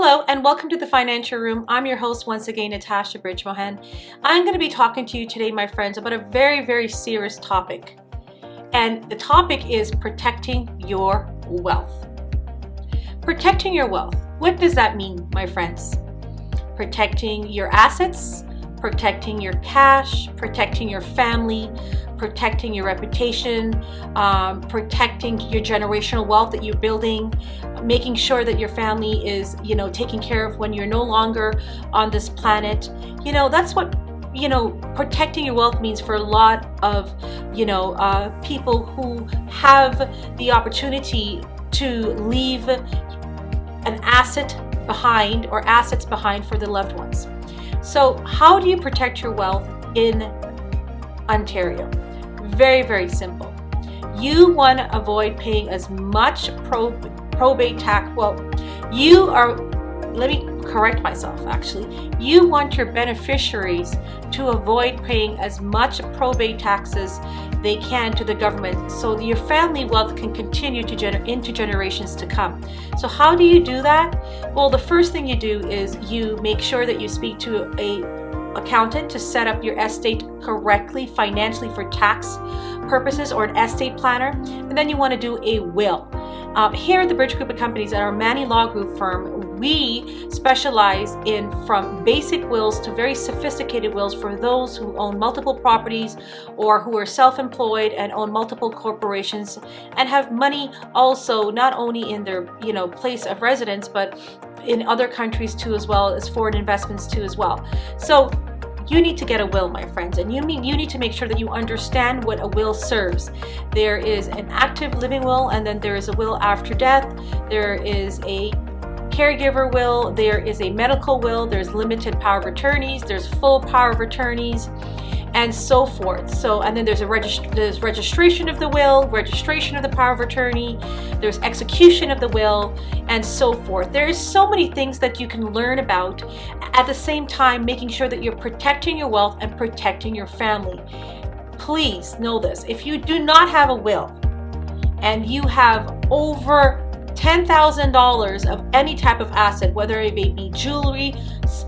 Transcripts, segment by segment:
Hello and welcome to the Financial Room. I'm your host once again, Natasha Bridgmohan. I'm going to be talking to you today, my friends, about a very, very serious topic. And the topic is protecting your wealth. Protecting your wealth. What does that mean, my friends? Protecting your assets, protecting your cash, protecting your family, protecting your reputation, protecting your generational wealth that you're building, making sure that your family is, taken care of when you're no longer on this planet. That's what, protecting your wealth means for a lot of, people who have the opportunity to leave an asset behind or assets behind for the loved ones. So how do you protect your wealth in Ontario? Very, very simple. You want to avoid paying as much probate tax. Let me correct myself actually. You want your beneficiaries to avoid paying as much probate taxes they can to the government so that your family wealth can continue to into generations to come. So how do you do that? Well, the first thing you do is you make sure that you speak to a accountant to set up your estate correctly financially for tax purposes, or an estate planner, and then you want to do a will. Here at the BridgGroup of companies at our Manny Law Group firm, we specialize in from basic wills to very sophisticated wills for those who own multiple properties or who are self-employed and own multiple corporations and have money also not only in their place of residence but in other countries too, as well as foreign investments too as well. So you need to get a will, my friends, and you need to make sure that you understand what a will serves. There is an active living will, and then there is a will after death. There is a caregiver will, there is a medical will, there's limited power of attorneys, there's full power of attorneys, and so forth. And then there's registration of the will, registration of the power of attorney, there's execution of the will, and so forth. There's so many things that you can learn about, at the same time making sure that you're protecting your wealth and protecting your family. Please know this: if you do not have a will and you have over $10,000 of any type of asset, whether it may be jewelry,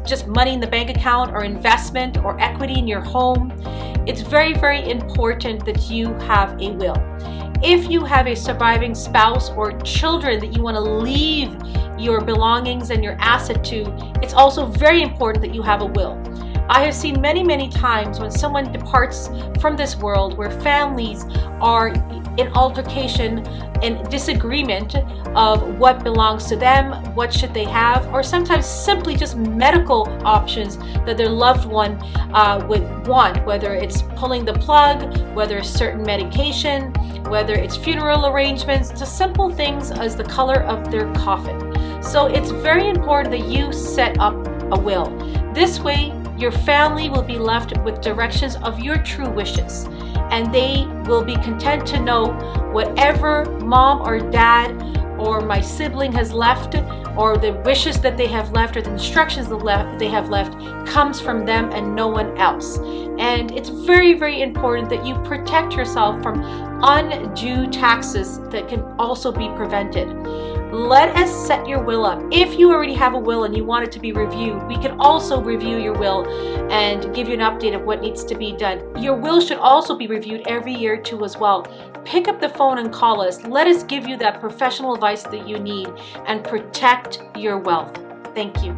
just money in the bank account, or investment or equity in your home, it's very, very important that you have a will. If you have a surviving spouse or children that you want to leave your belongings and your asset to, it's also very important that you have a will. I have seen many, many times when someone departs from this world where families are in altercation and disagreement of what belongs to them, what should they have, or sometimes simply just medical options that their loved one would want, whether it's pulling the plug, whether it's certain medication, whether it's funeral arrangements, to simple things as the color of their coffin. So it's very important that you set up a will. This way, your family will be left with directions of your true wishes, and they will be content to know whatever mom or dad or my sibling has left, or the wishes that they have left, or the instructions they have left, comes from them and no one else. And it's very, very important that you protect yourself from undue taxes that can also be prevented. Let us set your will up. If you already have a will and you want it to be reviewed, we can also review your will and give you an update of what needs to be done. Your will should also be reviewed every year too as well. Pick up the phone and call us. Let us give you that professional advice that you need and protect your wealth. Thank you.